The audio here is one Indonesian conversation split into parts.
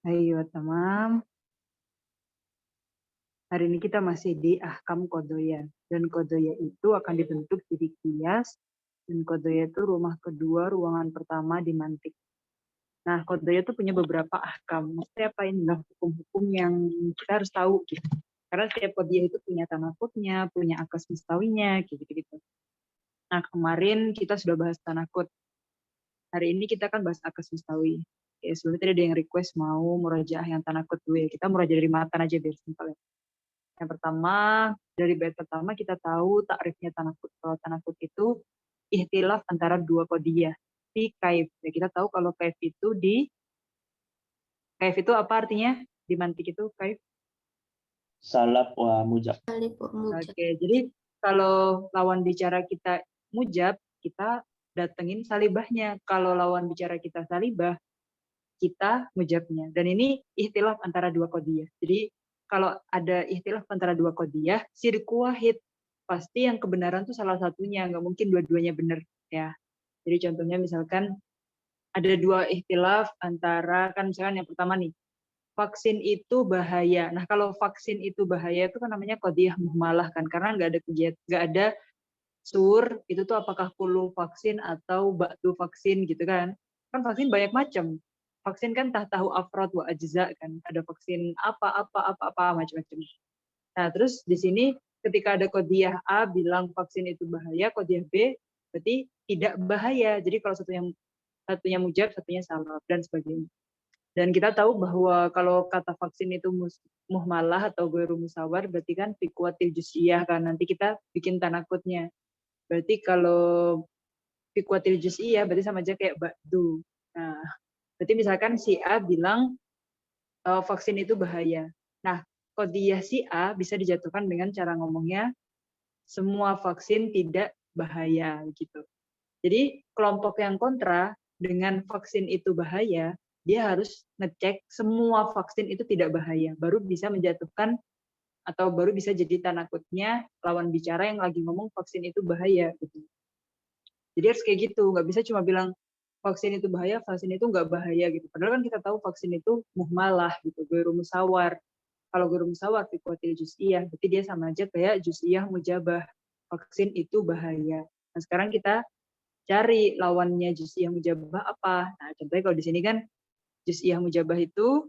Ayo, tamam. Hari ini kita masih di ahkam kodoya. Dan kodoya itu akan dibentuk jadi kias. Dan kodoya itu rumah kedua, ruangan pertama di mantik. Nah, kodoya itu punya beberapa ahkam. Maksudnya apa ini? Hukum-hukum yang kita harus tahu. Gitu. Karena setiap kodoya itu punya tanakutnya, punya akas mustawinya, gitu-gitu. Nah, kemarin kita sudah bahas tanakut. Hari ini kita akan bahas akas mustawi. Oke, sebelumnya tadi ada yang request mau murajaah yang tanakut dulu ya. Kita murajaah dari matan aja biar simpel ya. Yang pertama, dari bait pertama kita tahu takrifnya tanakut. Kalau tanakut itu ihtilaf antara dua kodiyah. Di kaif. Ya, kita tahu kalau kaif itu apa artinya? Di mantik itu kaif. Salab wa mujab. Oke, jadi kalau lawan bicara kita mujab, kita datengin salibahnya. Kalau lawan bicara kita salibah, kita mujabnya. Dan ini ihtilaf antara dua kodiyah. Jadi kalau ada ihtilaf antara dua kodiyah, sirku wahid. Pasti yang kebenaran tuh salah satunya, nggak mungkin dua-duanya benar. Ya. Jadi contohnya misalkan ada dua ihtilaf antara, kan misalkan yang pertama nih, vaksin itu bahaya. Nah kalau vaksin itu bahaya itu kan namanya kodiyah muhmalah kan, karena nggak ada sur, itu tuh apakah kulu vaksin atau ba'du vaksin gitu kan. Kan vaksin banyak macam. Vaksin kan tahu afrod wa ajza kan. Ada vaksin apa macam-macam. Nah, terus di sini ketika ada kodiyah A bilang vaksin itu bahaya, kodiyah B berarti tidak bahaya. Jadi kalau satunya mujab, satunya salah dan sebagainya. Dan kita tahu bahwa kalau kata vaksin itu muhmalah atau ghairu musawar berarti kan fi kuwatil juz'iyah kan. Nanti kita bikin tanakutnya. Berarti kalau fi kuwatil juz'iyah berarti sama aja kayak ba'du. Nah, berarti misalkan si A bilang vaksin itu bahaya. Nah, kodiyah si A bisa dijatuhkan dengan cara ngomongnya semua vaksin tidak bahaya gitu. Jadi kelompok yang kontra dengan vaksin itu bahaya, dia harus ngecek semua vaksin itu tidak bahaya, baru bisa menjatuhkan atau baru bisa jadi tanakutnya lawan bicara yang lagi ngomong vaksin itu bahaya gitu. Jadi harus kayak gitu, nggak bisa cuma bilang vaksin itu bahaya, vaksin itu nggak bahaya gitu. Padahal kan kita tahu vaksin itu muhmalah gitu, ghairu musawar. Kalau ghairu musawar fi kuwatil juz'iyah, berarti dia sama aja kayak juz'iyah mujabah. Vaksin itu bahaya. Nah, sekarang kita cari lawannya juz'iyah mujabah apa. Nah, contohnya kalau di sini kan juz'iyah mujabah itu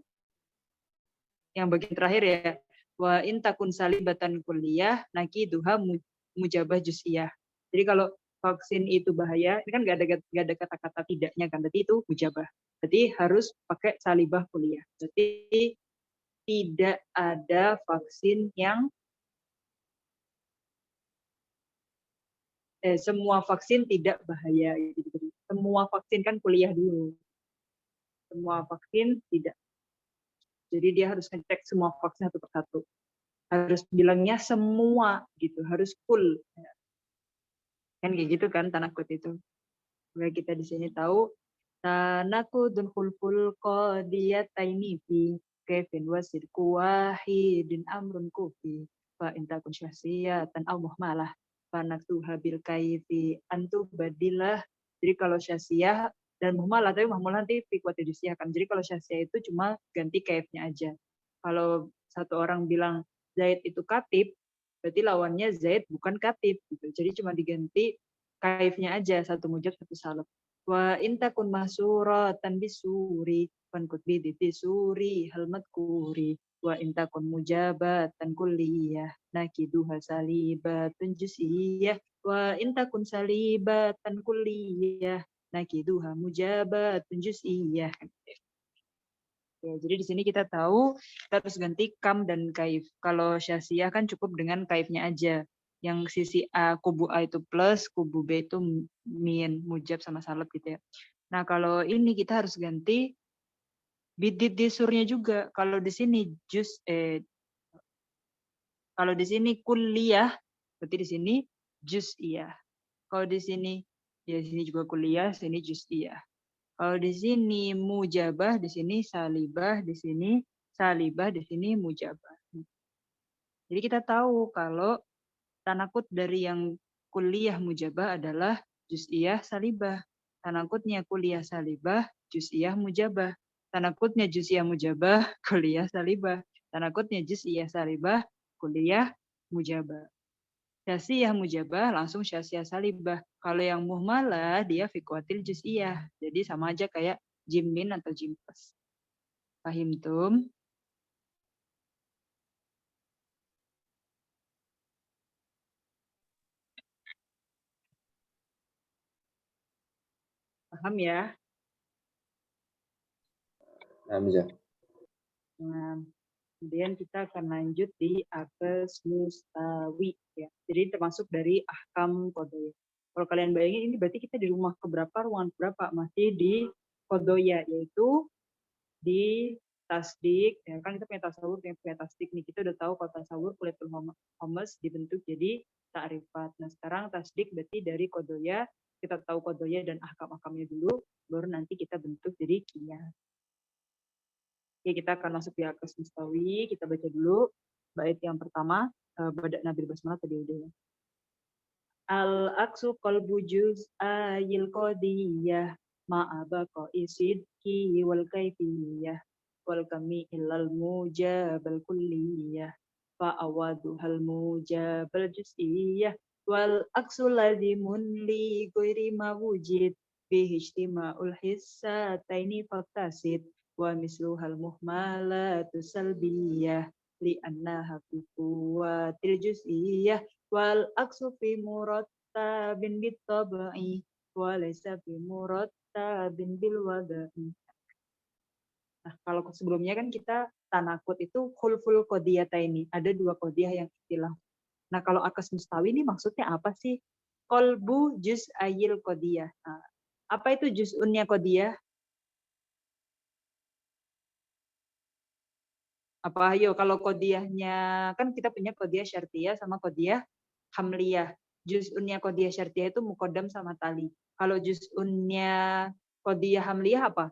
yang bagian terakhir ya. Wa in takun salibatan kulliyah nakiduha mujabah juz'iyah. Jadi kalau vaksin itu bahaya, ini kan nggak ada kata-kata tidaknya kan, berarti itu mujabah. Berarti harus pakai salibah kuliah. Berarti tidak ada vaksin yang semua vaksin tidak bahaya. Gitu. Semua vaksin kan kuliah dulu. Semua vaksin tidak. Jadi dia harus ngecek semua vaksin satu persatu. Harus bilangnya semua gitu, harus full. Kan kayak gitu kan tanakut itu. Supaya kita di sini tahu tanakudul fulful qadiyataini fi kaifin wasirku wahidin amrun kufi fa intakun syahsiyatan aw muhmalah fa naktuha bil kaifi antu badilah. Jadi kalau syahsiyah dan muhmalah, tapi muhmalah nanti fi kuatidusiyah kan. Jadi kalau syahsiyah itu cuma ganti kaifnya aja. Kalau satu orang bilang Zaid itu katib, berarti lawannya Zaid bukan katib gitu. Jadi cuma diganti kaifnya aja, satu mujab satu salab. Wa intakun masuratan bisuri fankut biditi suri halmat kuri wa intakun mujabatan kulliyah nakiduha salibatun jusiyah wa intakun salibatan kulliyah nakiduha mujabatun jusiyah. Ya, jadi di sini kita tahu kita harus ganti kam dan kaif. Kalau syasiyah kan cukup dengan kaifnya aja. Yang sisi A, kubu A itu plus, kubu B itu min, mujab sama salab gitu ya. Nah, kalau ini kita harus ganti bidit disurnya juga. Kalau di sini kalau di sini kuliah, berarti di sini juz'iyah. Kalau di sini ya di sini juga kuliah, sini juz'iyah. Kalau di sini mujabah, di sini salibah, di sini salibah, di sini mujabah. Jadi kita tahu kalau tanakut dari yang kuliah mujabah adalah juz'iyah salibah. Tanakutnya kuliah salibah, juz'iyah mujabah. Tanakutnya juz'iyah mujabah, kulliyah salibah. Tanakutnya juz'iyah salibah, kulliyah mujabah. Syasiyah mujabah langsung syasiyah salibah. Kalau yang muhmalah dia fikwatil juz'iyah. Jadi sama aja kayak jimin atau jimpas. Pahim tum? Paham ya? Hamzah. Nah, kemudian kita akan lanjut di akes mustawi ya. Jadi termasuk dari ahkam kodoya. Kalau kalian bayangin ini berarti kita di rumah keberapa, ruangan berapa? Masih di kodoya, yaitu di tasdik. Ya, kan kita punya tasawur, punya tasdik nih. Kita udah tahu kalau tasawur kulitul homes dibentuk jadi ta'rifat. Nah sekarang tasdik berarti dari kodoya. Kita tahu kodoya dan ahkam-ahkamnya dulu, baru nanti kita bentuk jadi qiyas. Oke, kita akan masuk di akes mustawi. Kita baca dulu bait yang pertama. Badak Nabil Basmalah tadi udah ya. Al-aksu qalbu juz'ayil qadiyah ma'abaqo isidki wal kaifiyah wal kami illal mujabal kulliyah fa'awadu hal mujabal juz'iyah wal aksu lazimun li ghairi mawujid bihi ijtima'ul hissataini faktasid wa misluhal muhmalatu salbiyah li'annaha fi quwwatil juz'iyah wal aksu fi murattabin bittabai wa laysa fi murattabin bil wada'i. Nah, kalau sebelumnya kan kita tanakut itu khulful qadiyataini, ada dua qadiyah yang istilah. Nah, kalau akes mustawi ini maksudnya apa sih? Qalbu juz'ayil qadiyah. Nah, apa itu juz'unnya qadiyah? Apa ayo kalau qadiyahnya kan kita punya qadiyah syartiyah sama qadiyah hamliyah. Juz'unnya qadiyah syartiyah itu muqaddam sama tali. Kalau juz'unnya qadiyah hamliyah apa?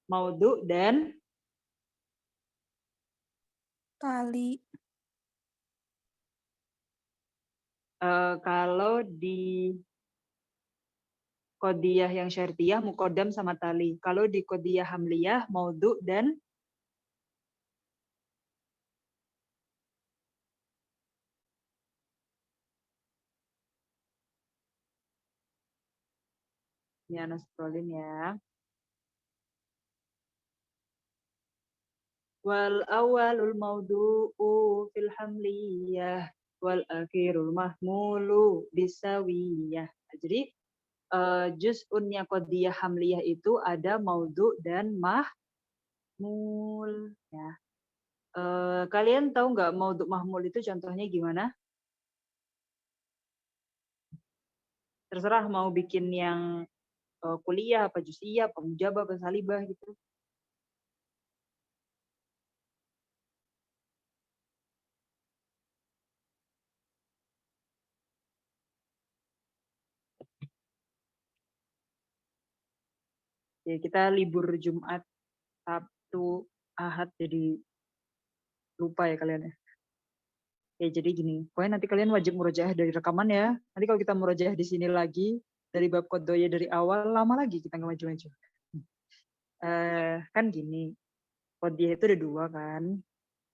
Maudhu dan Tali. kalau di qadiyah yang syartiyah muqaddam sama tali. Kalau di qadiyah hamliyah maudhu dan ini Ana scrollin ya. Wal awalul maudu'u fil hamliyah wal akhirul mahmulu bisawiyah. Jadi juz'unnya qadiyah hamliyah itu ada maudhu dan mahmul ya. Kalian tahu nggak maudhu mahmul itu contohnya gimana? Terserah mau bikin yang kuliah apa juz'iyah, apa mujabah, apa salibah gitu. Ya, kita libur Jumat, Sabtu, Ahad, jadi lupa ya kalian ya. Ya, jadi gini, pokoknya nanti kalian wajib murojaah dari rekaman ya. Nanti kalau kita murojaah di sini lagi, dari bab kodoya dari awal, lama lagi kita nggak maju-maju. Kan gini, kodoya itu ada dua kan.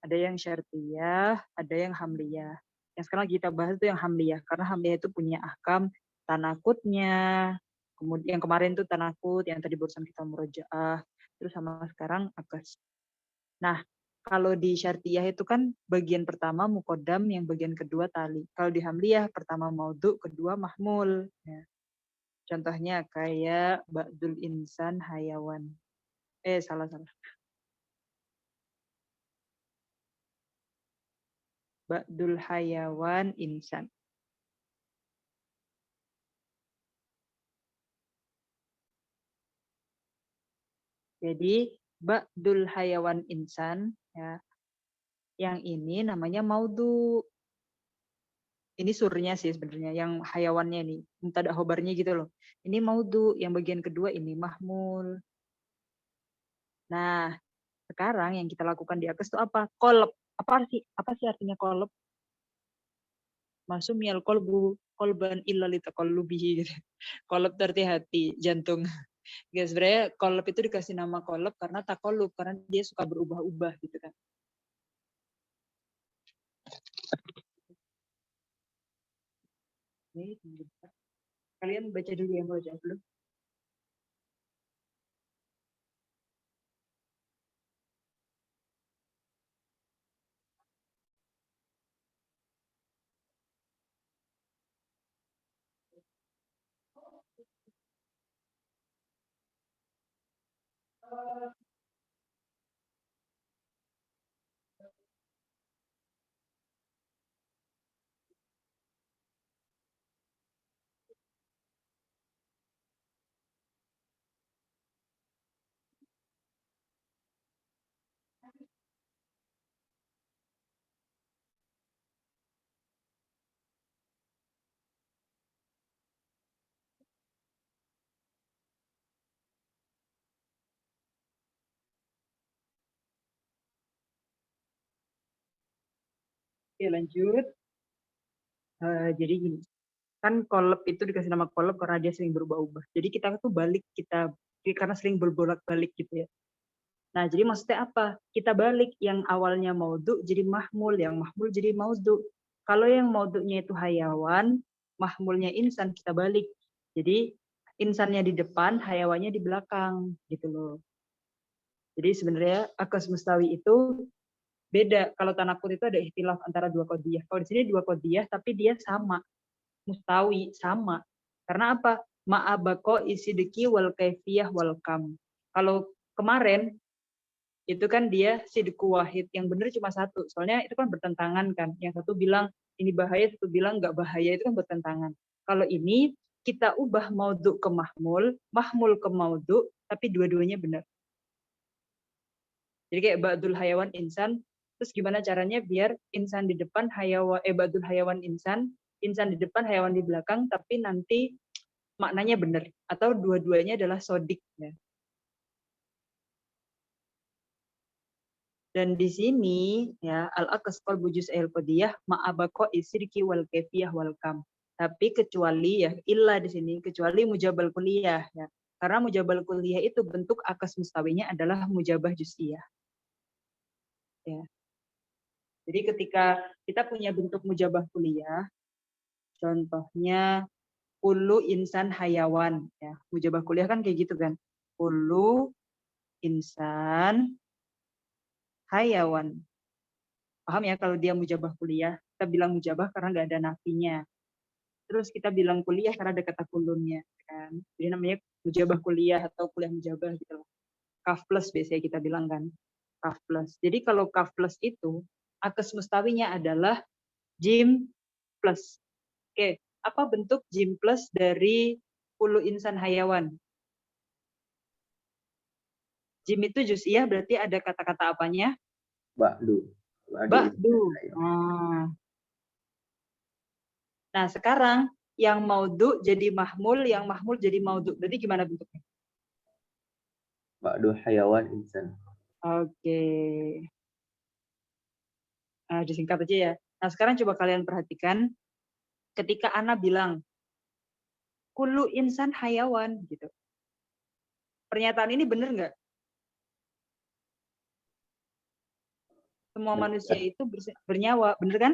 Ada yang syartiyah, ada yang hamliyah. Yang sekarang kita bahas itu yang hamliyah, karena hamliyah itu punya ahkam tanakutnya, kemudian yang kemarin itu tanakut, yang tadi barusan kita murojaah, terus sama sekarang akes. Nah, kalau di syartiyah itu kan bagian pertama mukodam, yang bagian kedua tali. Kalau di hamliyah pertama maudhu, kedua mahmul. Ya. Contohnya kayak ba'dul insan hayawan. Salah. Ba'dul hayawan insan. Jadi ba'dul hayawan insan ya. Yang ini namanya maudhu. Ini surnya sih sebenarnya, yang hayawannya nih, mubtada khobarnya gitu loh. Ini maudhu, yang bagian kedua ini mahmul. Nah, sekarang yang kita lakukan di akes itu apa? Kolab. Apa sih artinya kolab? masumiyal qalbu qalban illa litaqallubihi gitu. Qalb berarti hati, jantung. Guys, sebenarnya qalb itu dikasih nama qalb karena taqallub, karena dia suka berubah-ubah gitu kan. Oke, kalian baca dulu yang mau jawab dulu. Oke, lanjut. Jadi gini, kan kolab itu dikasih nama kolab karena dia sering berubah-ubah. Jadi kita tuh balik, karena sering berbolak-balik gitu ya. Nah, jadi maksudnya apa? Kita balik yang awalnya maudhu jadi mahmul, yang mahmul jadi maudhu. Kalau yang maudhunya itu hayawan, mahmulnya insan, kita balik. Jadi insannya di depan, hayawannya di belakang gitu loh. Jadi sebenarnya akas mustawi itu beda. Kalau tanakut itu ada ikhtilaf antara dua kodiyah. Kalau di sini dua kodiyah tapi dia sama. Mustawi sama. Karena apa? Ma'abako isidiki wal kaifiyah wal kam. Kalau kemarin itu kan dia sidku wahid, yang benar cuma satu. Soalnya itu kan bertentangan kan. Yang satu bilang ini bahaya, satu bilang nggak bahaya, itu kan bertentangan. Kalau ini kita ubah maudhu ke mahmul, mahmul ke maudhu, tapi dua-duanya benar. Jadi kayak ba'dul hayawan insan, terus gimana caranya biar insan di depan ba'dul hayawan insan di depan, hayawan di belakang, tapi nanti maknanya benar atau dua-duanya adalah sodik ya. Dan di sini ya al-aqas qalbu juz'il qadiyah ma'abaqo isriki wal kaifiyah wal kam. Tapi kecuali ya illa di sini kecuali mujabal kulliyah ya. Karena mujabal kulliyah itu bentuk akas mustawinya adalah mujabah juz'iyah. Ya. Jadi ketika kita punya bentuk mujabah kulliyah, contohnya kullu insan hayawan ya. Mujabah kuliah kan kayak gitu kan. Kullu insan hayawan. Paham ya kalau dia mujabah kuliah? Kita bilang mujabah karena nggak ada nafinya. Terus kita bilang kuliah karena ada kata kulunnya kan. Jadi namanya mujabah kuliah atau kuliah mujabah gitu. Kaf plus biasanya kita bilang kan. Kaf plus. Jadi kalau kaf plus itu akas mustawinya adalah jim plus. Oke, apa bentuk jim plus dari kullu insan hayawan? Jim itu juz'iyah berarti ada kata-kata apanya? Ba'du. Ba'du. Nah, sekarang yang maudhu jadi mahmul, yang mahmul jadi maudhu. Berarti gimana bentuknya? Ba'du hayawan insan. Oke. Nah, disingkat aja ya. Nah, sekarang coba kalian perhatikan ketika Ana bilang kullu insan hayawan gitu. Pernyataan ini benar nggak? Semua manusia itu bernyawa, benar kan?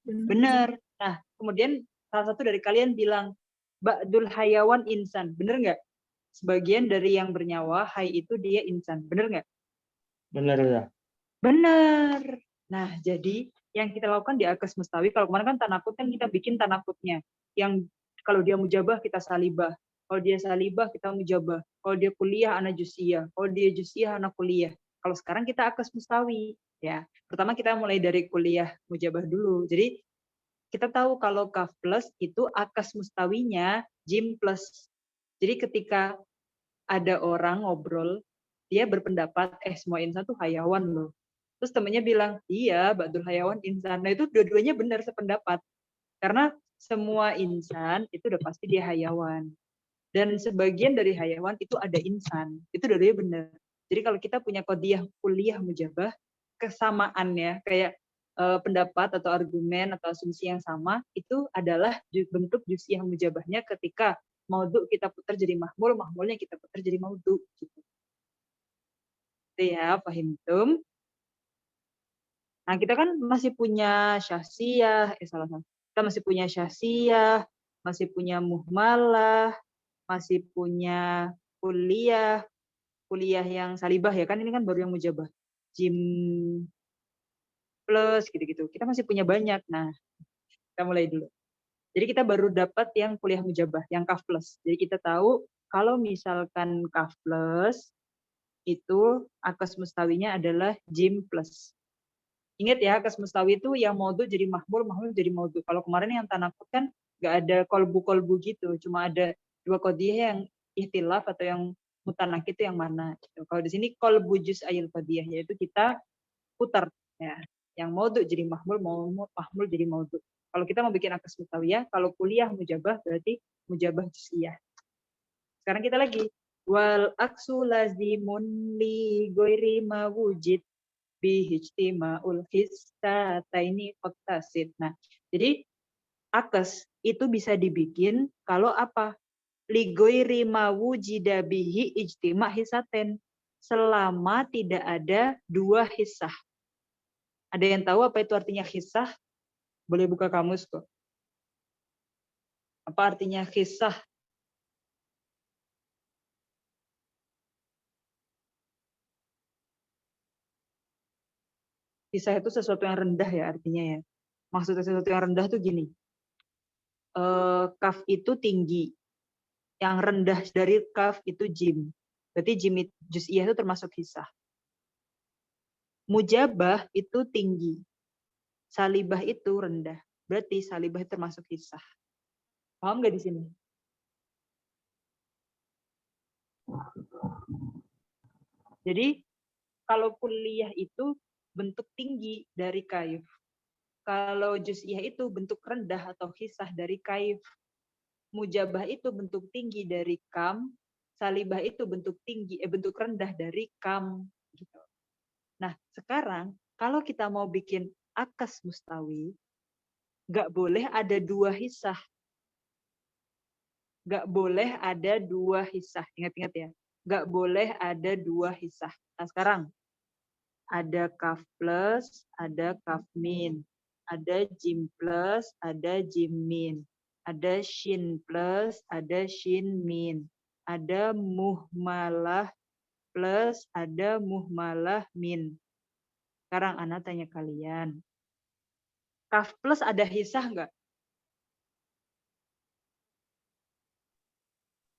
Benar. Nah, kemudian salah satu dari kalian bilang ba'dul hayawan insan, benar nggak? Sebagian dari yang bernyawa, hai itu dia insan, benar nggak? Benar ya. Benar. Nah, jadi yang kita lakukan di akas mustawi, kalau kemarin kan tanakut kan kita bikin tanakutnya. Yang kalau dia mujabah kita salibah. Kalau dia salibah kita mujabah. Kalau dia kuliah anak jusiyah. Kalau dia jusiyah anak kuliah. Kalau sekarang kita akas mustawi. Ya, pertama kita mulai dari kuliah mujabah dulu. Jadi kita tahu kalau kaf plus itu akas mustawinya jim plus. Jadi ketika ada orang ngobrol, dia berpendapat semua insan tuh hayawan loh. Terus temennya bilang, iya, ba'dul hayawan insan. Nah itu dua-duanya benar sependapat. Karena semua insan itu udah pasti dia hayawan. Dan sebagian dari hayawan itu ada insan. Itu dua-duanya benar. Jadi kalau kita punya kodiyah kuliah mujabah, kesamaannya kayak pendapat atau argumen atau asumsi yang sama, itu adalah bentuk jusiyah mujabahnya ketika maudhu kita putar jadi mahmul, mahmulnya kita putar jadi maudhu. Gitu. Itu ya, fahimtum? Nah, kita kan masih punya syahsiyah, kita masih punya syahsiyah, masih punya muhmalah, masih punya kuliah yang salibah ya kan, ini kan baru yang mujabah. Jim plus gitu-gitu. Kita masih punya banyak. Nah, kita mulai dulu. Jadi kita baru dapat yang kuliah mujabah, yang kaf plus. Jadi kita tahu kalau misalkan kaf plus itu akas mustawinya adalah jim plus. Ingat ya, akas mustawi itu yang maudhu jadi mahmul, mahmul jadi maudhu. Kalau kemarin yang tanakut kan nggak ada kolbu-kolbu gitu, cuma ada dua qadiyah yang ihtilaf atau yang mutanak itu yang mana. Gitu. Kalau di sini kolbu juz ayil qadiyah, yaitu kita putar ya. Yang maudhu jadi mahmul, mahmul jadi maudhu. Kalau kita mau bikin akas mustawiyah, kalau kuliah mujabah berarti mujabah juz'iyah. Sekarang kita lagi. Wal aksu lazimun li goiri mawujid bihijtima'ul hissataini faktasid. Nah, jadi akas itu bisa dibikin kalau apa? Li goiri mawujida bihi ijtima' hisaten. Selama tidak ada dua hissah. Ada yang tahu apa itu artinya hissah? Boleh buka kamus kok. Apa artinya hissah? Hissah itu sesuatu yang rendah ya artinya ya. Maksudnya sesuatu yang rendah tuh gini. Kaf itu tinggi. Yang rendah dari kaf itu jim. Berarti jim juz'iyah itu termasuk hissah. Mujabah itu tinggi. Salibah itu rendah. Berarti salibah itu termasuk hissah. Paham nggak di sini? Jadi kalau kuliah itu bentuk tinggi dari kaif. Kalau juz'iyah itu bentuk rendah atau hissah dari kaif. Mujabah itu bentuk tinggi dari kam. Salibah itu bentuk tinggi, bentuk rendah dari kam. Gitu. Nah, sekarang kalau kita mau bikin akas mustawi, nggak boleh ada dua hissah. Nggak boleh ada dua hissah. Ingat-ingat ya. Nggak boleh ada dua hissah. Nah, sekarang ada kaf plus, ada kaf min. Ada jim plus, ada jim min. Ada shin plus, ada shin min. Ada muhmalah plus, ada muhmalah min. Sekarang Ana tanya kalian. Kaf plus ada hissah nggak?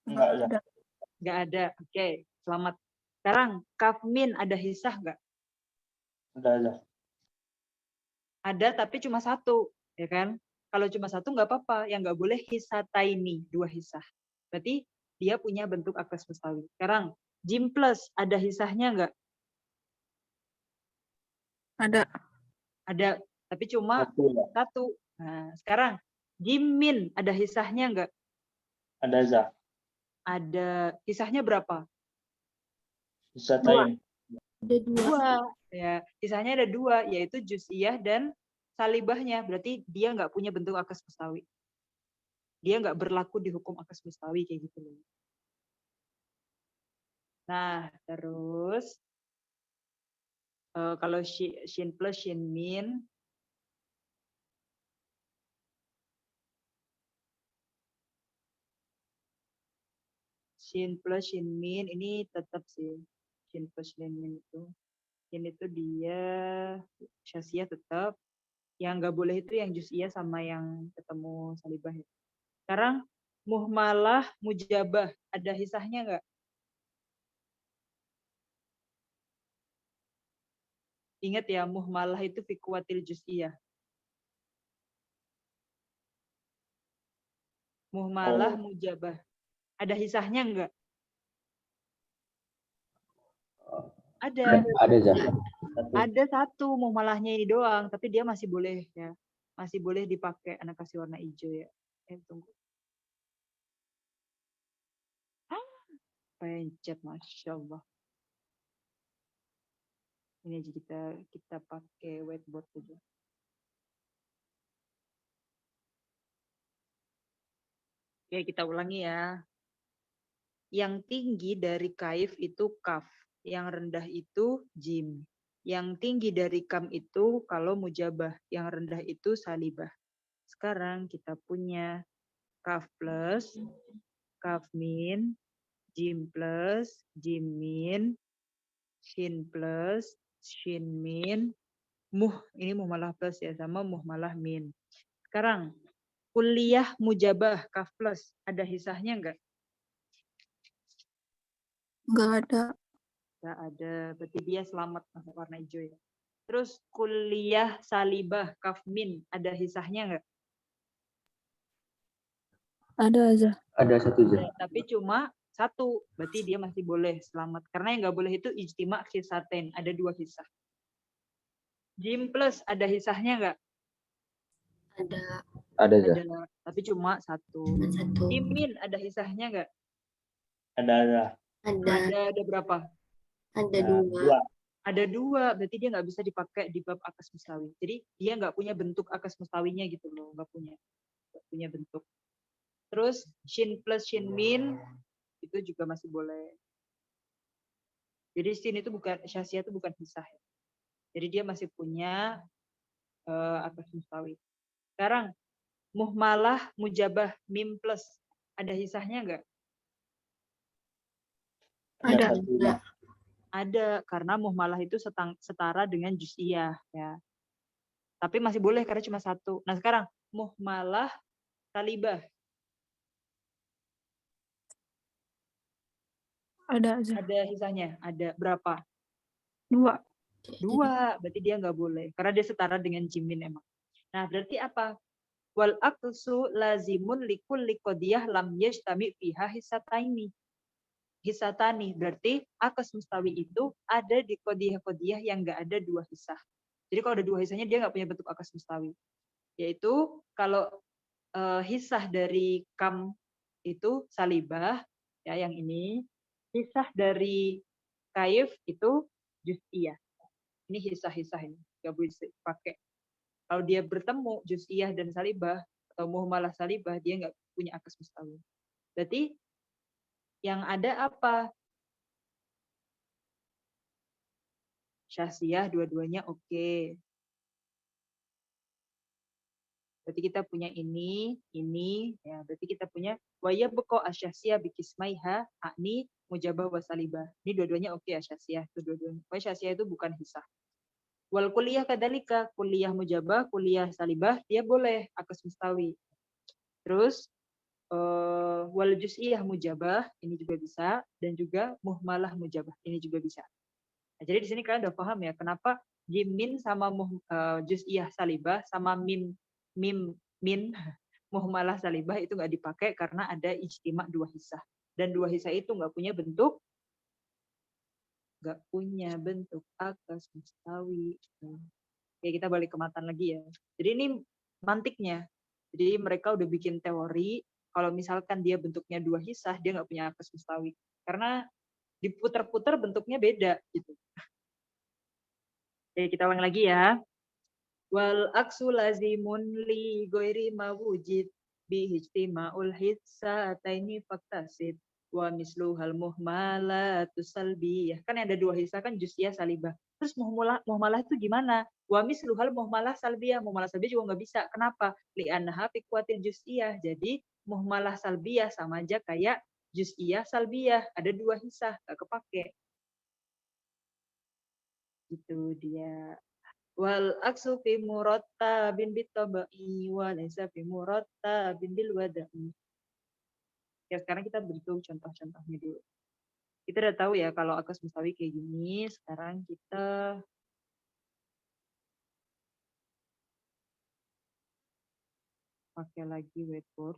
Enggak ada. Nggak ada. Oke, selamat. Sekarang kaf min ada hissah nggak? Ada. Ada, tapi cuma satu, ya kan? Kalau cuma satu nggak apa-apa. Yang nggak boleh hissataini, dua hissah. Berarti dia punya bentuk akas mustawi. Sekarang jim plus ada hissahnya nggak? Ada. Ada, tapi cuma satu. Nah, sekarang jim min ada hissahnya nggak? Ada za. Ada hissahnya berapa? Hisatain. Ada dua. Ya, hissahnya ada dua, yaitu juz'iyah dan salibahnya. Berarti dia nggak punya bentuk akas mustawi. Dia nggak berlaku di hukum akas mustawi kayak gitu loh. Nah, terus kalau shin plus shin min, shin plus shin min ini tetap sih shin plus shin min itu. Shin itu dia syasiyah tetap. Yang nggak boleh itu yang juz'iyah sama yang ketemu salibah. Ya. Sekarang muhmalah mujabah ada hisahnya nggak? Ingat ya, muhmalah itu fi kuwatil juz'iyah. Muhmalah mujabah. Ada hisahnya enggak? Ada. Ada za. Ada satu muhmalahnya ini doang, tapi dia masih boleh ya. Masih boleh dipakai. Anak kasih warna hijau ya. Tunggu. Pencet, Masya Allah. Ini aja kita pakai whiteboard aja. Oke, kita ulangi ya. Yang tinggi dari kaif itu kaf. Yang rendah itu jim. Yang tinggi dari kam itu kalau mujabah. Yang rendah itu salibah. Sekarang kita punya kaf plus, kaf min, jim plus, jim min, shin plus, shin min, muh. Ini muhmalah plus ya, sama muhmalah min. Sekarang, kuliah mujabah kaf plus. Ada hisahnya enggak? Nggak ada. Enggak ada. Berarti dia selamat masuk warna hijau ya. Terus kuliah salibah kaf min. Ada hisahnya enggak? Ada aja. Ada satu aja. Tapi cuma satu. Berarti dia masih boleh selamat. Karena yang nggak boleh itu ijtima hisaten. Ada 2 hisah. Jim plus ada hisahnya nggak? Ada Ada aja. Ada. Tapi cuma satu. satu. Jimin ada hisahnya nggak? Ada. Ada berapa? Ada Nah, dua. Ada 2. Berarti dia nggak bisa dipakai di bab akas mustawi. Jadi dia nggak punya bentuk akas mustawinya gitu loh. Nggak punya bentuk. Terus shin plus shin min itu juga masih boleh. Jadi shin itu bukan syasiyah itu bukan hisah. Jadi dia masih punya akas mustawi. Sekarang muhmalah mujabah mim plus ada hisahnya nggak? Ada satu aja. Ada, karena muhmalah itu setara dengan juz'iyah ya. Tapi masih boleh karena cuma satu. Nah sekarang muhmalah salibah Ada aja. ada hisahnya, ada berapa? 2. 2, berarti dia nggak boleh karena dia setara dengan jimin emang. Nah berarti apa? Wal aqsu lazimun likulli qadiyah lam yajtami fiha hisataini. Hisatani berarti akas mustawi itu ada di qadiyah-qadiyah yang nggak ada 2 hisah. Jadi kalau ada 2 hisahnya dia nggak punya bentuk akas mustawi. Yaitu kalau hisah dari kam itu salibah ya yang ini, hisah dari kaif itu juz'iyah. Ini hisah-hisah ini nggak boleh dipakai. Kalau dia bertemu juz'iyah dan salibah atau muhmalah salibah dia nggak punya akas mustawi. Berarti yang ada apa? Syasiyah dua-duanya oke. Berarti kita punya ini, ya. Berarti kita punya waya beko asyasiyah bikismaiha, akni mujabah wasalibah. Ini dua-duanya oke asyasiyah itu dua-duanya. Waya syasiyah itu bukan hisah. Wal kuliah kadalika, kuliah mujabah, kuliah salibah, dia boleh akas mustawi. Terus wal juz'iyah mujabah, ini juga bisa, dan juga muhmalah mujabah, ini juga bisa. Nah, jadi di sini kalian udah paham ya, kenapa jimin sama juz'iyah salibah sama mim min muhmalah salibah itu nggak dipakai karena ada ijtima 2 hisah. Dan 2 hisah itu nggak punya bentuk akas mustawi. Oke, kita balik ke matan lagi ya. Jadi ini mantiknya. Jadi mereka udah bikin teori kalau misalkan dia bentuknya 2 hisah, dia nggak punya akas mustawi. Karena diputar-putar bentuknya beda gitu. Oke, kita ulang lagi ya. Wal aksu lazimun li goiri mawujid bihi ijtima'ul hissataini faktasid wa misluhal muhmalatu salbiyah. Kan ada 2 hisah kan juz'iyah salibah. Terus muhmalah itu gimana? Wa misluhal muhmalah salbiyah. Muhmalah salbiyah juga nggak bisa. Kenapa? Li'annaha fi kuatil juz'iyah. Jadi muhmalah salbiyah sama aja kayak juz'iyah salbiyah. Ada 2 hisah, nggak kepake. Itu dia. Wal aksu fi murattabin bitabai wa laysa fi murattabin bil wada'i. Ya sekarang kita berhitung contoh-contohnya dulu. Kita udah tahu ya kalau akas mustawi kayak gini. Sekarang kita pakai lagi whiteboard.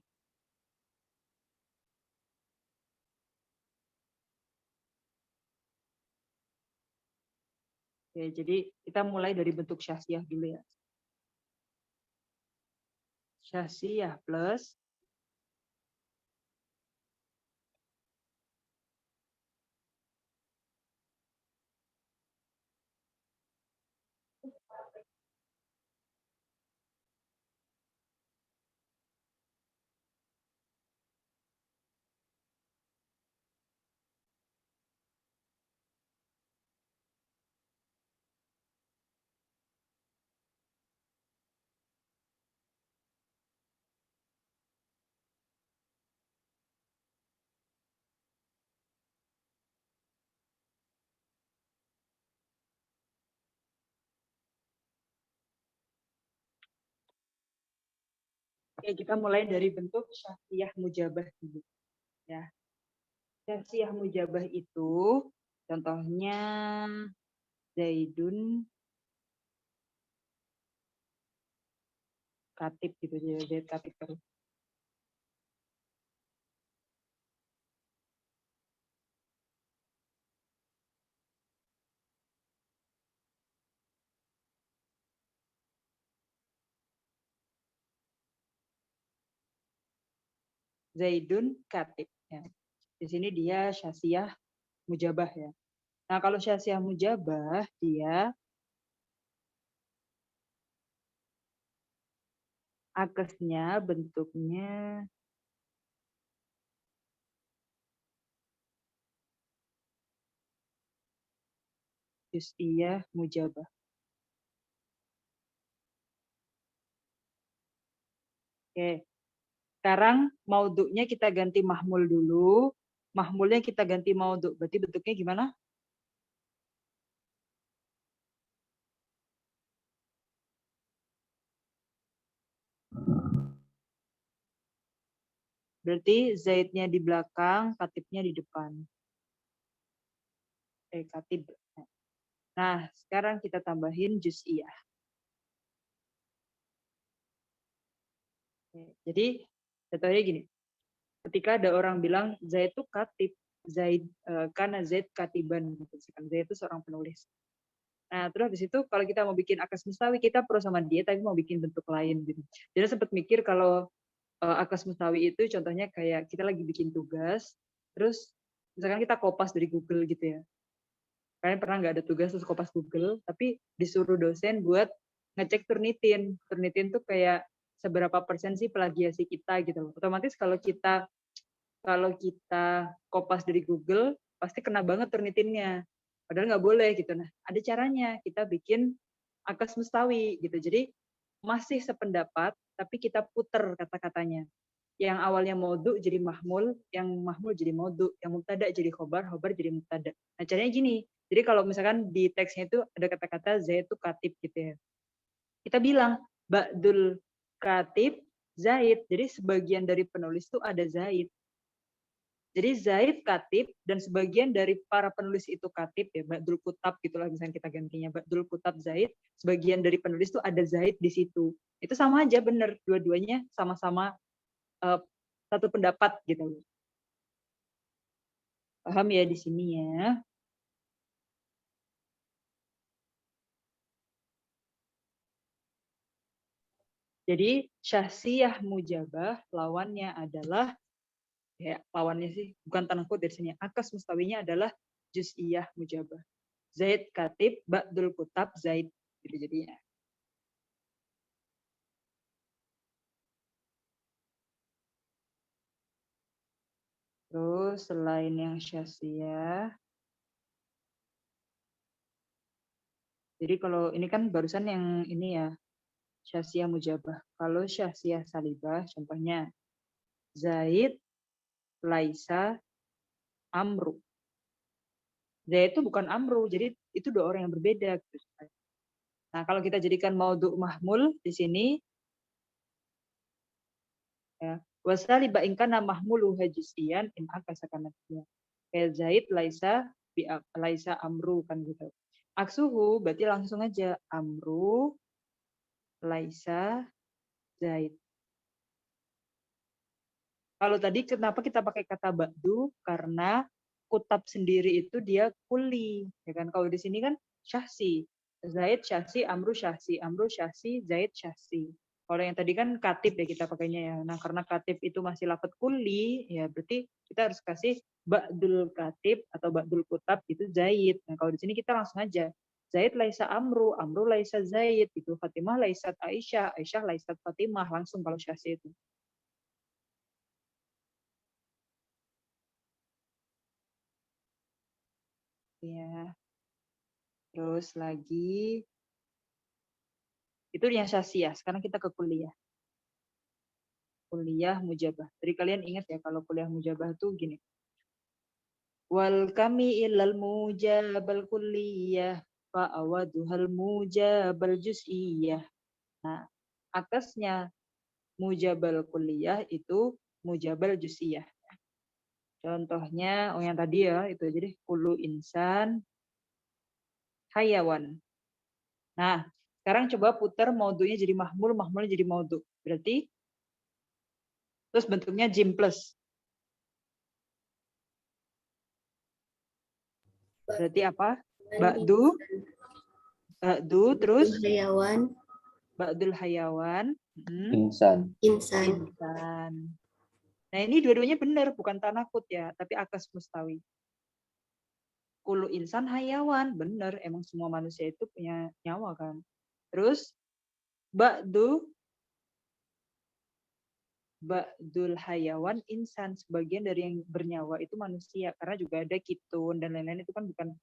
Oke, jadi kita mulai dari bentuk syasiyah dulu ya. Syasiyah plus Oke, kita mulai dari bentuk syahsiyah mujabah dulu. Ya. Syahsiyah mujabah itu contohnya Zaidun katib gitu, Zaid katib terus. Zaidun katib. Ya. Di sini dia syahsiyah mujabah ya. Nah, kalau syahsiyah mujabah dia akesnya bentuknya juz'iyah mujabah. Oke. Sekarang maudhu'nya kita ganti mahmul dulu. Mahmulnya kita ganti maudhu'. Berarti bentuknya gimana? Berarti zaidnya di belakang, katibnya di depan. Katib. Nah, sekarang kita tambahin juz'iyah. Jadi, contohnya gini. Ketika ada orang bilang, Zaid itu katib. Zaid, karena Zaid katiban. Zaid itu seorang penulis. Nah, terus habis itu kalau kita mau bikin akas mustawi, kita pro sama dia, tapi mau bikin bentuk lain. Gitu. Jadi sempat mikir kalau akas mustawi itu contohnya kayak kita lagi bikin tugas, terus misalkan kita kopas dari Google gitu ya. Kalian pernah nggak ada tugas terus kopas Google, tapi disuruh dosen buat ngecek Turnitin. Turnitin tuh kayak seberapa persen sih plagiasi kita gitu loh. Otomatis kalau kita kopas dari Google, pasti kena banget Turnitinnya. Padahal nggak boleh gitu. Nah, ada caranya. Kita bikin akas mustawi gitu. Jadi masih sependapat, tapi kita puter kata-katanya. Yang awalnya maudhu jadi mahmul, yang mahmul jadi maudhu, yang mubtada jadi khobar, khobar jadi mubtada. Nah, caranya gini. Jadi kalau misalkan di teksnya itu ada kata-kata Zaid itu katib gitu ya. Kita bilang ba'dul katib Zaid. Jadi sebagian dari penulis itu ada Zaid. Jadi Zaid katib dan sebagian dari para penulis itu katib ya, Ba'dul Kutab gitulah misalnya kita gantinya Ba'dul Kutab Zaid, sebagian dari penulis itu ada Zaid di situ. Itu sama aja benar, dua-duanya sama-sama satu pendapat gitu. Paham ya di sini ya? Jadi syahsiyah mujabah lawannya adalah ya lawannya sih bukan tanakut dari sini. Akas mustawinya adalah juz'iyah mujabah. Zaid katib, Ba'dul Kutab Zaid gitu jadinya. Terus selain yang syahsiyah, jadi kalau ini kan barusan yang ini ya, syahsiyah mujabah. Kalau syahsiyah salibah, contohnya Zaid, Laisa, Amru. Zaid itu bukan Amru, jadi itu dua orang yang berbeda. Nah, kalau kita jadikan maudhu' mahmul di sini, ya, wasaliba ingkana mahmulu hajisian in akasakanatnya. Kayak Zaid, Laisa, Amru kan gitu. Aksuhu berarti langsung aja Amru, Laisa, Zaid. Kalau tadi kenapa kita pakai kata ba'du? Karena kutab sendiri itu dia kuli, ya kan? Kalau di sini kan syahsi. Zaid syahsi, Amru syahsi, Amru syahsi, Zaid syahsi. Kalau yang tadi kan katib ya kita pakainya ya. Nah, karena katib itu masih lafadz kuli, ya berarti kita harus kasih ba'dul katib atau ba'dul kutab itu Zaid. Nah, kalau di sini kita langsung aja Zaid laisa Amru, Amru laisa Zaid, itu Fatimah laisat Aisyah, Aisyah laisat Fatimah, langsung kalau syahsi itu. Ya. Terus lagi itu yang syahsiyah. Sekarang kita ke kuliah. Kuliah mujabah. Jadi kalian ingat ya kalau kuliah mujabah tuh gini. Wal kami ilal mujabal kuliah fa awaduhal mujabal juz'iyah. Nah, akasnya mujabal kulliyah itu mujabal juz'iyah. Contohnya, yang tadi ya, itu aja deh. Kullu insan hayawan. Nah, sekarang coba putar maudunya jadi mahmul, mahmulnya jadi maudu. Berarti, terus bentuknya jim plus. Berarti apa? Ba'du, terus hayawan, ba'dul hayawan, Insan. insan. insan. Nah, ini dua-duanya benar, bukan tanakut ya, tapi akas mustawi. Kullu insan hayawan, benar, emang semua manusia itu punya nyawa kan. Terus ba'dul hayawan insan, sebagian dari yang bernyawa itu manusia, karena juga ada kitun dan lain-lain, itu kan bukan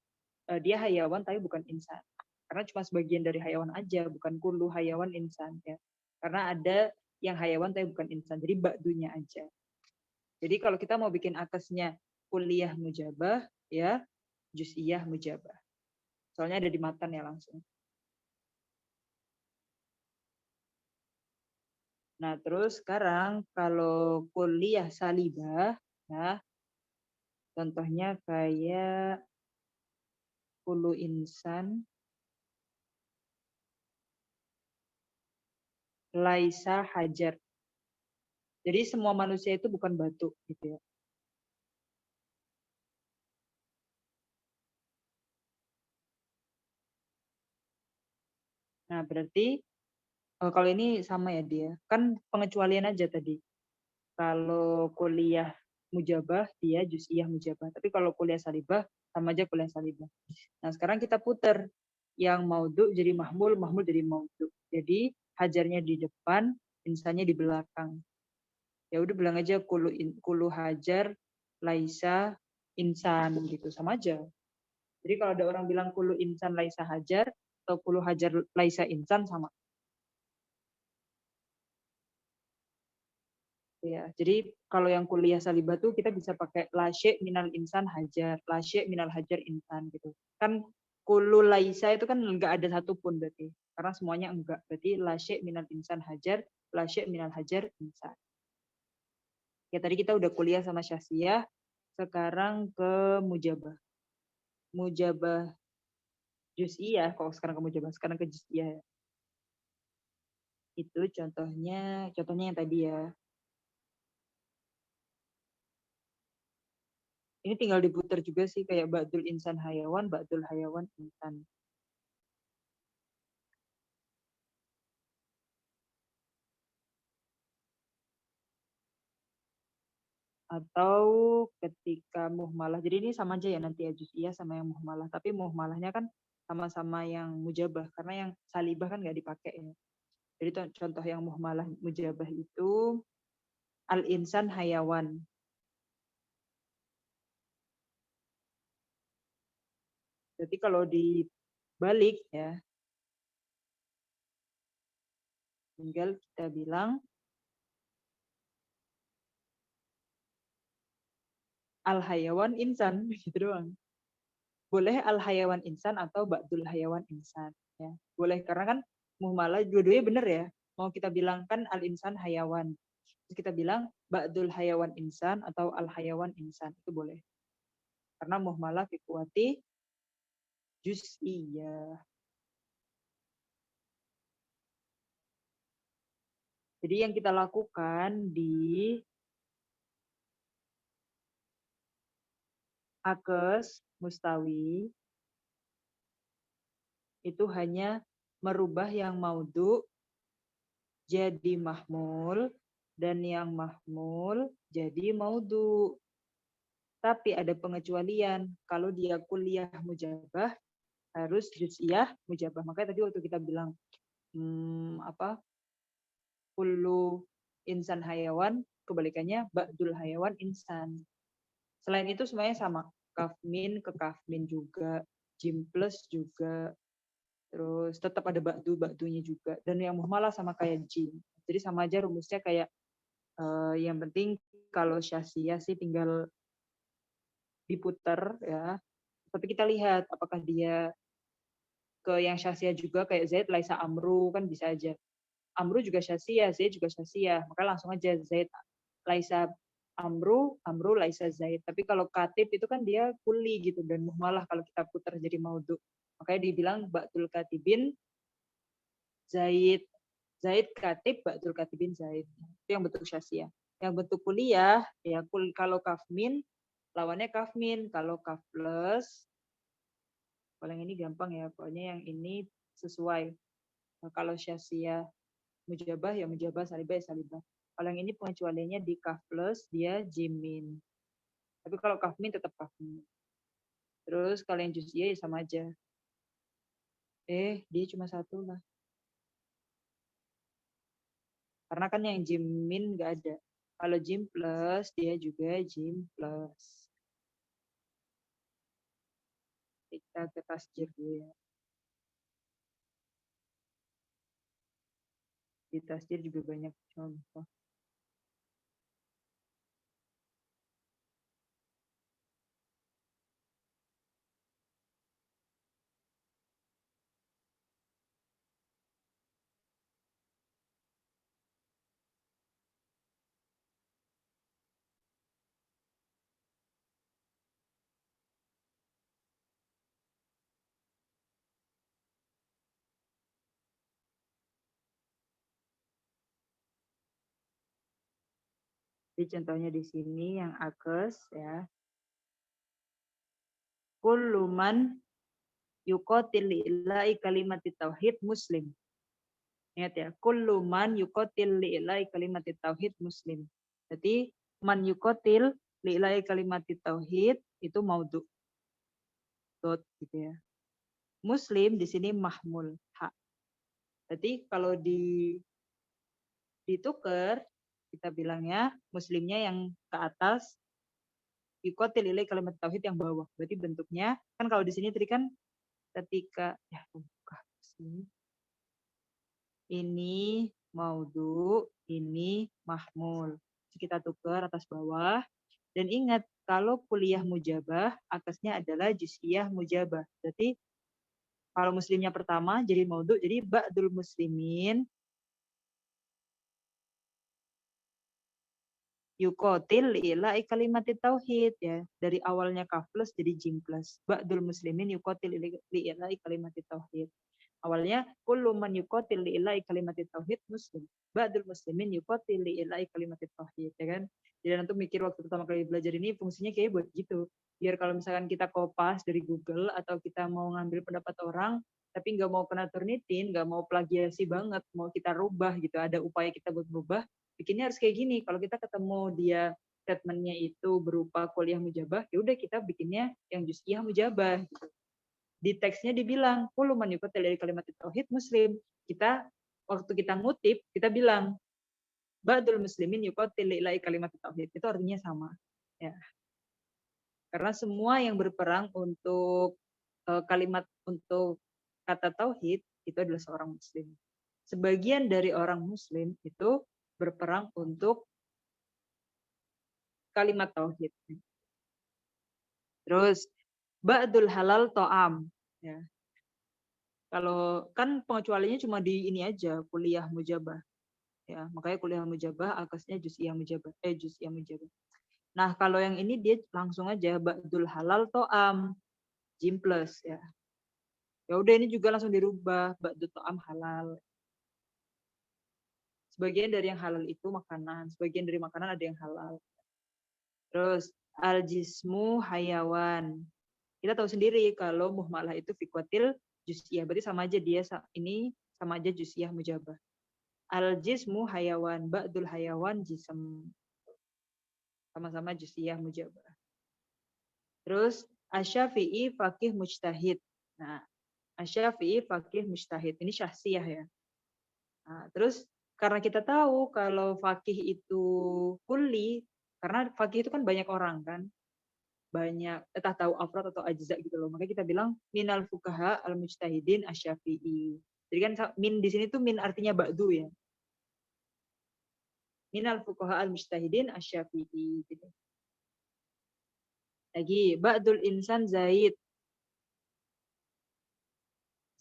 dia hayawan tapi bukan insan. Karena cuma sebagian dari hayawan aja, bukan kullu hayawan insan ya. Karena ada yang hayawan tapi bukan insan. Jadi ba'dunya aja. Jadi kalau kita mau bikin atasnya kuliah mujabah ya, juz'iyah mujabah. Soalnya ada di matan ya langsung. Nah, terus sekarang kalau kuliah salibah ya, contohnya kayak kullu insan laisa hajar. Jadi semua manusia itu bukan batu gitu ya. Nah, berarti kalau ini sama ya dia. Kan pengecualian aja tadi. Kalau kuliah mujabah, dia juz'iyah mujabah. Tapi kalau kuliah salibah, sama aja kuliah salibah. Nah, sekarang kita putar. Yang maudhu jadi mahmul, mahmul jadi maudhu. Jadi, hajarnya di depan, insannya di belakang. Ya udah bilang aja kulu hajar, laisa, insan gitu. Sama aja. Jadi kalau ada orang bilang kulu insan laisa hajar, atau kulu hajar laisa insan, sama. Ya, jadi kalau yang kuliah salibah tuh kita bisa pakai lasye minal insan hajar, lasye minal hajar insan gitu. Kan kullu laisa itu kan enggak ada satupun berarti. Karena semuanya enggak. Berarti lasye minal insan hajar, lasye minal hajar insan. Ya tadi kita udah kuliah sama syasiyah, sekarang ke mujabah. Mujabah juz'iyah, kok sekarang ke mujabah, sekarang ke juz'iyah. Itu contohnya yang tadi ya. Ini tinggal diputar juga sih, kayak ba'dul insan hayawan, ba'dul hayawan insan. Atau ketika muhmalah. Jadi ini sama aja ya nanti ya, juz'iyah sama yang muhmalah. Tapi muhmalahnya kan sama-sama yang mujabah, karena yang salibah kan nggak dipakai ya. Jadi contoh yang muhmalah mujabah itu al-insan hayawan. Jadi kalau dibalik ya, tinggal kita bilang al-hayawan insan, gitu doang. Boleh al-hayawan insan atau ba'dul hayawan insan. Ya. Boleh, karena kan muhmalah dua-duanya benar ya. Mau kita bilang kan al-insan hayawan. Terus kita bilang ba'dul hayawan insan atau al-hayawan insan. Itu boleh. Karena muhmalah fi kuwati juz'iyah. Jadi yang kita lakukan di akes mustawi itu hanya merubah yang maudhu jadi mahmul dan yang mahmul jadi maudhu. Tapi ada pengecualian. Kalau dia kuliah mujabah harus juz'iyah mujabah. Makanya tadi waktu kita bilang kullu insan hayawan, kebalikannya ba'dul hayawan insan. Selain itu semuanya sama. Kafmin ke kafmin juga, jim plus juga, terus tetap ada ba'dunya juga. Dan yang muhmalah sama kayak jim. Jadi sama aja rumusnya kayak yang penting kalau syasiyah sih tinggal diputer ya. Tapi kita lihat apakah dia ke yang syasiyah juga kayak Zaid laisa amru, kan bisa aja. Amru juga syasiyah, Zaid juga syasiyah. Maka langsung aja Zaid laisa Amru, Amru laisa Zaid. Tapi kalau katib itu kan dia kuli gitu dan muhmalah kalau kita putar jadi maudhu. Makanya dibilang ba'dul katibin Zaid. Zaid katib, ba'dul katibin Zaid. Itu yang bentuk syasiyah. Yang bentuk kuliah, ya kalau kafmin, lawannya kafmin. Kalau kaf plus, kalau yang ini gampang ya, pokoknya yang ini sesuai. Nah, kalau syasiyah mujabah ya mujabah, salibah ya salibah. Kalau yang ini pengecualiannya di kaf plus dia jimin. Tapi kalau kafmin tetap kafmin. Terus kalau yang juz'iyah ya sama aja. Dia cuma satu lah. Karena kan yang jimin nggak ada. Kalau jim plus dia juga jim plus. Kita ke tasjir dulu ya. Di tasjir juga banyak contoh. Jadi contohnya di sini yang akes ya. Kullu man yuqatil li'ilai kalimat tauhid muslim. Ingat ya, kullu man yuqatil li'ilai kalimat tauhid muslim. Jadi man yuqatil li'ilai kalimat tauhid itu maudhu. Dot gitu ya. Muslim di sini mahmul hak. Jadi kalau ditukar kita bilangnya muslimnya yang ke atas, yuqatil li'ilai kalimat tauhid yang bawah. Berarti bentuknya kan kalau di sini tadi kan ketika ya buka sini. Ini maudhu, ini mahmul. Kita tukar atas bawah. Dan ingat, kalau kuliah mujabah, akasnya adalah juz'iyah mujabah. Berarti kalau muslimnya pertama jadi maudhu, jadi ba'dul muslimin yuqatil li'ilai kalimat tauhid ya. Dari awalnya kaf plus jadi jim plus. Ba'dul muslimin yuqatil li'ilai kalimat tauhid. Awalnya kullu man yuqatil li'ilai kalimat tauhid muslim. Ba'dul muslimin yuqatil li'ilai kalimat tauhid, ya kan? Jadi nanti mikir waktu pertama kali belajar ini fungsinya kayak buat gitu. Biar kalau misalkan kita kopas dari Google atau kita mau ngambil pendapat orang tapi nggak mau kena Turnitin, nggak mau plagiasi banget, mau kita rubah gitu, ada upaya kita buat berubah, bikinnya harus kayak gini. Kalau kita ketemu dia statementnya itu berupa kuliah mujabah, ya udah kita bikinnya yang juz'iyah mujabah gitu. Di teksnya dibilang kullu man yuqatil dari kalimat tauhid muslim. Kita waktu kita ngutip kita bilang ba'dul muslimin yuqatil li'ilai kalimat tauhid. Itu artinya sama. Ya. Karena semua yang berperang untuk kalimat untuk kata tauhid itu adalah seorang muslim. Sebagian dari orang muslim itu berperang untuk kalimat tauhid. Terus ba'dul halal to'am. Ya. Kalau kan pengecualiannya cuma di ini aja, kuliah mujabah. Ya, makanya kuliah mujabah akasnya juz'iyah mujabah. Juz'iyah mujabah. Nah, kalau yang ini dia langsung aja ba'dul halal to'am. Jim plus ya. Ya udah ini juga langsung dirubah ba'dul to'am halal. Sebagian dari yang halal itu makanan, sebagian dari makanan ada yang halal. Terus al-jismu hayawan. Kita tahu sendiri kalau muhmalah itu fikwatil juz'iyah. Berarti sama aja dia ini sama aja juz'iyah mujabah. Al-jismu hayawan, ba'dul hayawan jism. Sama-sama juz'iyah mujabah. Terus asy-Syafi'i faqih mujtahid. Nah, asy-Syafi'i faqih mujtahid. Ini syahsiyah ya. Nah, terus karena kita tahu kalau faqih itu kulli, karena faqih itu kan banyak orang kan. Banyak entah tahu afrad atau ajza gitu loh. Makanya kita bilang minal fuqaha al mujtahidin asy-Syafi'i. Jadi kan min di sini tuh min artinya ba'du ya. Minal fuqaha al mujtahidin asy-Syafi'i gitu. Lagi ba'dul insan zaid.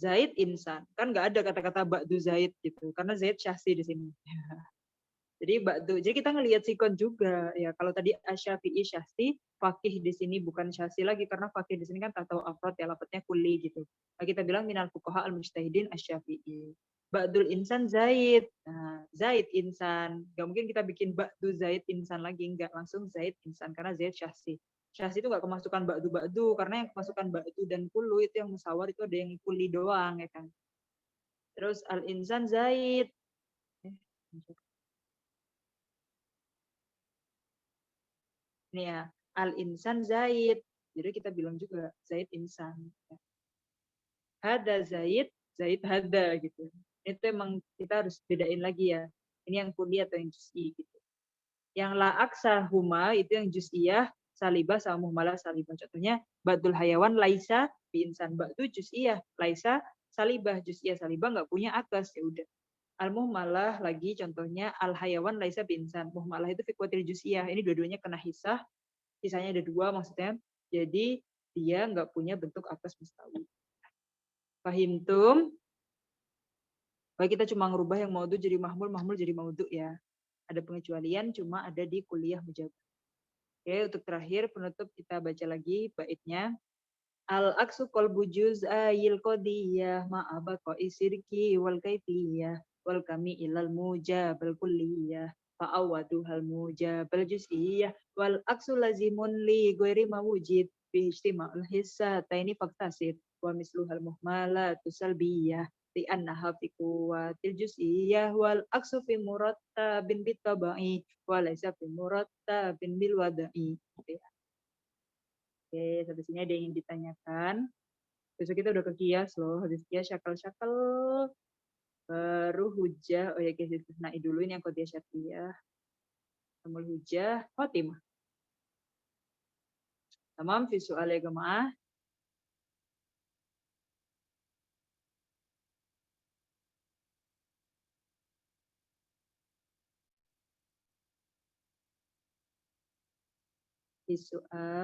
Zaid insan. Kan nggak ada kata-kata ba'du Zaid gitu. Karena Zaid syahsi di sini. Jadi ba'du. Jadi kita ngelihat sikon juga ya. Kalau tadi asyafi'i syahsi, fakih di sini bukan syahsi lagi karena fakih di sini kan tak tahu afrod ya lafadznya kuli gitu. Nah, kita bilang minal fuqaha al mujtahidin asyafi'i. Ba'dul insan Zaid. Nah, Zaid insan. Gak mungkin kita bikin ba'du Zaid insan lagi, enggak, langsung Zaid insan karena Zaid syahsi. Syahsi itu nggak kemasukan ba'du karena yang kemasukan ba'du dan kulu itu yang musawar itu ada yang kuli doang ya kan. Terus al insan Zaid. Ini ya, al insan Zaid. Jadi kita bilang juga Zaid insan. Hada Zaid, Zaid hada gitu. Itu emang kita harus bedain lagi ya. Ini yang kuli atau yang juz'i gitu. Yang la aksa huma itu yang juz'iyah, salibah sama muhmalah salibah. Contohnya ba'dul hayawan laisa bi insan. Ba'du juz'iyah, laisa salibah. Juz'iyah salibah nggak punya akas, ya udah. Al muhmalah lagi contohnya al hayawan laisa bi insan. Muhmalah itu fikwatil juz'iyah. Ini dua-duanya kena hisah. Hisahnya ada dua maksudnya. Jadi dia nggak punya bentuk akas mustawi. Fahimtum? Baik, kita cuma ngerubah yang maudhu jadi mahmul, mahmul jadi maudhu ya. Ada pengecualian cuma ada di kuliah mujab. Oke, untuk terakhir penutup kita baca lagi baitnya. Al-aksu qalbu juz'ayil qadiyah ma'abaqa isirki wal kaifiyah wal kami ilal mujabal kulliyah fa'awadu hal mujabal juz'iyah wal aksu lazimun li ghairi mawujid fi ijtima'ul hissataini faktasid wa misluhal muhmalatu salbiyah li annaha fi quwwatil juz'iyah wal aksu fi murattabin bitabai wa laysa fi murattabin bil wada'i. Oke, sampai sini ada yang ingin ditanyakan. Besok kita udah ke kias loh, habis kias syakal-syakal baru hujah. Oh ya guys, istisnai dulu ini yang qadiyah syartiyah. Samul hujah, khotimah. Tamam, fi soal ya jemaah. Fi soal